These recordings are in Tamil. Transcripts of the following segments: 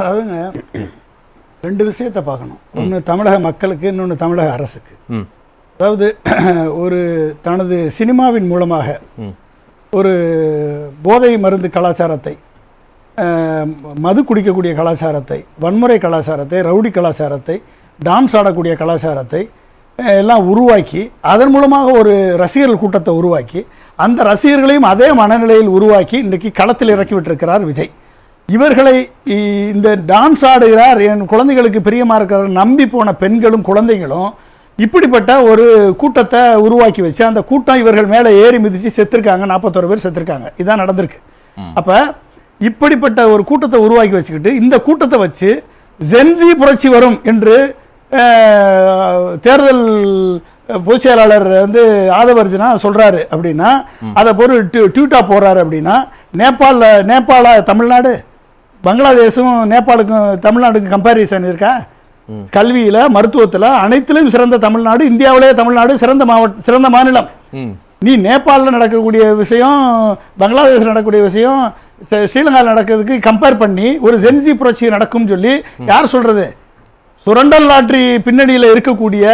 அதாவதுங்க ரெண்டு விஷயத்தை பார்க்கணும். ஒன்று தமிழக மக்களுக்கு, இன்னொன்று தமிழக அரசுக்கு. அதாவது ஒரு தனது சினிமாவின் மூலமாக ஒரு போதை மருந்து கலாச்சாரத்தை, மது குடிக்கக்கூடிய கலாச்சாரத்தை, வன்முறை கலாச்சாரத்தை, ரவுடி கலாச்சாரத்தை, டான்ஸ் ஆடக்கூடிய கலாச்சாரத்தை எல்லாம் உருவாக்கி அதன் மூலமாக ஒரு ரசிகர்கள் கூட்டத்தை உருவாக்கி அந்த ரசிகர்களையும் அதே மனநிலையில் உருவாக்கி இன்றைக்கு களத்தில் இறக்கி விட்டிருக்கிறார் விஜய். இவர்களை இந்த டான்ஸ் ஆடுகிறார், என் குழந்தைகளுக்கு பிரியமாக இருக்கிற நம்பி போன பெண்களும் குழந்தைகளும் இப்படிப்பட்ட ஒரு கூட்டத்தை உருவாக்கி வச்சு அந்த கூட்டம் இவர்கள் மேலே ஏறி மிதித்து செத்துருக்காங்க. 41 பேர் செத்துருக்காங்க. இதான் நடந்திருக்கு. அப்போ இப்படிப்பட்ட ஒரு கூட்டத்தை உருவாக்கி வச்சுக்கிட்டு இந்த கூட்டத்தை வச்சு ஜென்சி புரட்சி வரும் என்று தேர்தல் பொதுச் செயலாளர் ஆதவர்ஜுனா சொல்றாரு அப்படின்னா, அதை பொருள் ட்வீட்டா போடுறாரு அப்படின்னா, நேபாள தமிழ்நாடு, பங்களாதேஷும் நேபாளுக்கும் தமிழ்நாடுக்கும் கம்பேரிசன் இருக்கா? கல்வியில, மருத்துவத்தில் அனைத்திலும் சிறந்த தமிழ்நாடு, இந்தியாவிலேயே தமிழ்நாடு சிறந்த மாநிலம். நீ நேபாளில் நடக்கக்கூடிய விஷயம், பங்களாதேஷில் நடக்கக்கூடிய விஷயம், ஸ்ரீலங்காவில் நடக்கிறதுக்கு கம்பேர் பண்ணி ஒரு ஜென்சி புரட்சி நடக்கும் சொல்லி யார் சொல்றது? சுரண்டல் லாட்டரி பின்னணியில் இருக்கக்கூடிய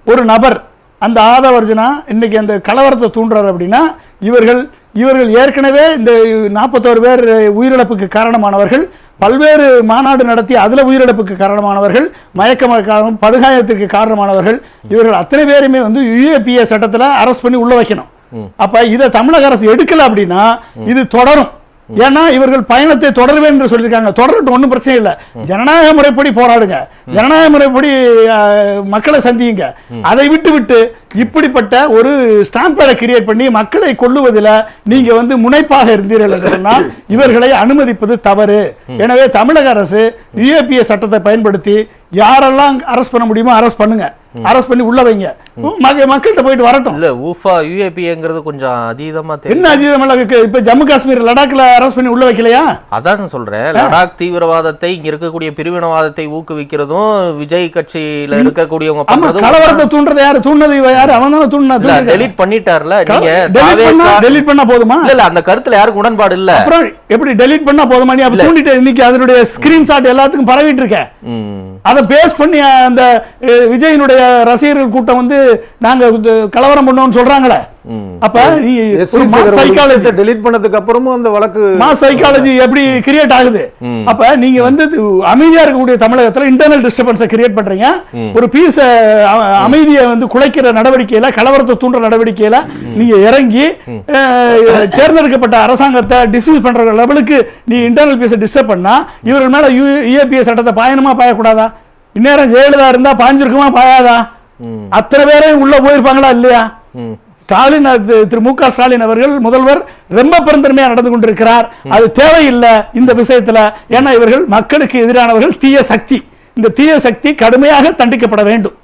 ஒரு நபர் அந்த ஆதவர்ஜுனா இன்னைக்கு அந்த கலவரத்தை தூண்டுறாரு அப்படின்னா, இவர்கள் ஏற்கனவே இந்த 41 பேர் உயிரிழப்புக்கு காரணமானவர்கள், பல்வேறு மாநாடு நடத்தி அதில் உயிரிழப்புக்கு காரணமானவர்கள், மயக்க படுகாயத்திற்கு காரணமானவர்கள், இவர்கள் அத்தனை பேருமே UAPA சட்டத்தில் அரெஸ்ட் பண்ணி உள்ள வைக்கணும். அப்ப இதை தமிழக அரசு எடுக்கல அப்படின்னா இது தொடரும். ஏன்னா இவர்கள் பயணத்தை தொடருவேன் என்று சொல்லியிருக்காங்க. தொடரட்டும், ஒன்றும் பிரச்சனை இல்லை. ஜனநாயக முறைப்படி போராடுங்க, ஜனநாயக முறைப்படி மக்களை சந்தியுங்க. அதை விட்டு இப்படிப்பட்ட ஒரு ஸ்டாம்பேடை கிரியேட் பண்ணி மக்களை கொல்லுவதில் நீங்க முனைப்பாக இருந்தீர்கள் சொன்னால் இவர்களை அனுமதிப்பது தவறு. எனவே தமிழக அரசு UAPA சட்டத்தை பயன்படுத்தி யாரெல்லாம் அரெஸ்ட் பண்ண முடியுமோ அரெஸ்ட் பண்ணுங்க, அரெஸ்ட் பண்ணி உள்ள வைங்க, மக்கள்கிட்ட போயிட்டு வரட்டும். இல்ல UAPAங்கிறது கொஞ்சம் அதீதமா என்ன அதீதமா? இப்ப ஜம்மு காஷ்மீர் லடாக்ல அரெஸ்ட் பண்ணி உள்ள வைக்கலையா? அதான் சொல்றேன். லடாக் தீவிரவாதத்தை, இங்க இருக்கக்கூடிய பிரிவினவாதத்தை ஊக்குவிக்கிறதும் விஜய் கட்சியில இருக்கக்கூடியவங்க பண்றதும். கலவரத்தை தூண்டுறது யாரு? தூண்டது யாரு? அவன் தான தூண்டினா. டெலீட் பண்ணிட்டார்ல. நீங்க டெலீட் பண்ணா போதுமா? இல்ல அந்த கருத்துல யாருக்கும் உடன்பாடு இல்ல. அப்புறம் எப்படி டெலீட் பண்ணா போதுமா? நீ அப்ப தூண்டிட்டு இன்னைக்கு அதனுடைய ஸ்கிரீன்ஷாட் எல்லாத்துக்கும் பரவிட்டு இருக்க. அதை பேஸ் பண்ணி அந்த விஜயினுடைய ரசிகர்கள் கூட்டம் நாங்க கலவரம் பண்ணோம்னு சொல்றாங்களே. அப்ப சைக்காலஜி டெலீட் பண்ணதுக்கு அப்புறமும் அந்த வழக்கு சைக்காலஜி எப்படி கிரியேட் ஆகுது? அப்ப நீங்க அமைதியா இருக்கக்கூடிய தமிழகத்துல இன்டர்னல் டிஸ்டர்பன்ஸை கிரியேட் பண்றீங்க. ஒரு பீஸ் அமைதியை குலைக்கிற நடவடிக்கையில, கலவரத்தை தூண்டுற நடவடிக்கையில நீங்க இறங்கி தேர்ந்தெடுக்கப்பட்ட அரசாங்கத்தை டிஸ்மிஸ் பண்ற லெவலுக்கு நீ இன்டர்னல் பீஸை டிஸ்டர்ப் பண்ணா இவர்கள் மேல UAPA சட்டத்தை பாயணுமா பாயக்கூடாதா? இந்நேரம் ஜெயலலிதா இருந்தா பாஞ்சிருக்குமா பாயாதா? அத்தனை பேரையும் உள்ள போயிருப்பாங்களா இல்லையா? ஸ்டாலின், திரு மு க ஸ்டாலின் அவர்கள் முதல்வர் ரொம்ப பெருந்தன்மையா நடந்து கொண்டிருக்கிறார். அது தேவையில்லை இந்த விஷயத்துல. ஏன்னா இவர்கள் மக்களுக்கு எதிரானவர்கள், தீய சக்தி. இந்த தீய சக்தி கடுமையாக தண்டிக்கப்பட வேண்டும்.